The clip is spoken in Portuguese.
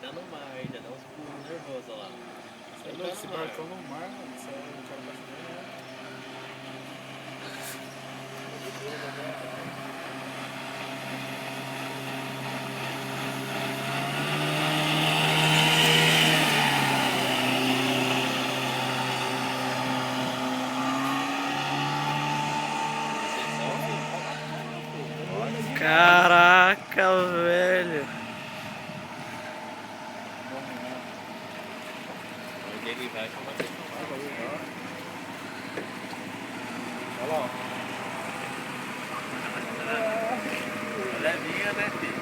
tá no mar, já dá uns pulos nervosos lá. Você é louco, esse barcão no mar, mano. Isso é o cara tá fazendo, né? Caraca, velho. Onde ele vai, chama atenção. Olha lá, ó. Ela é minha, né, filho?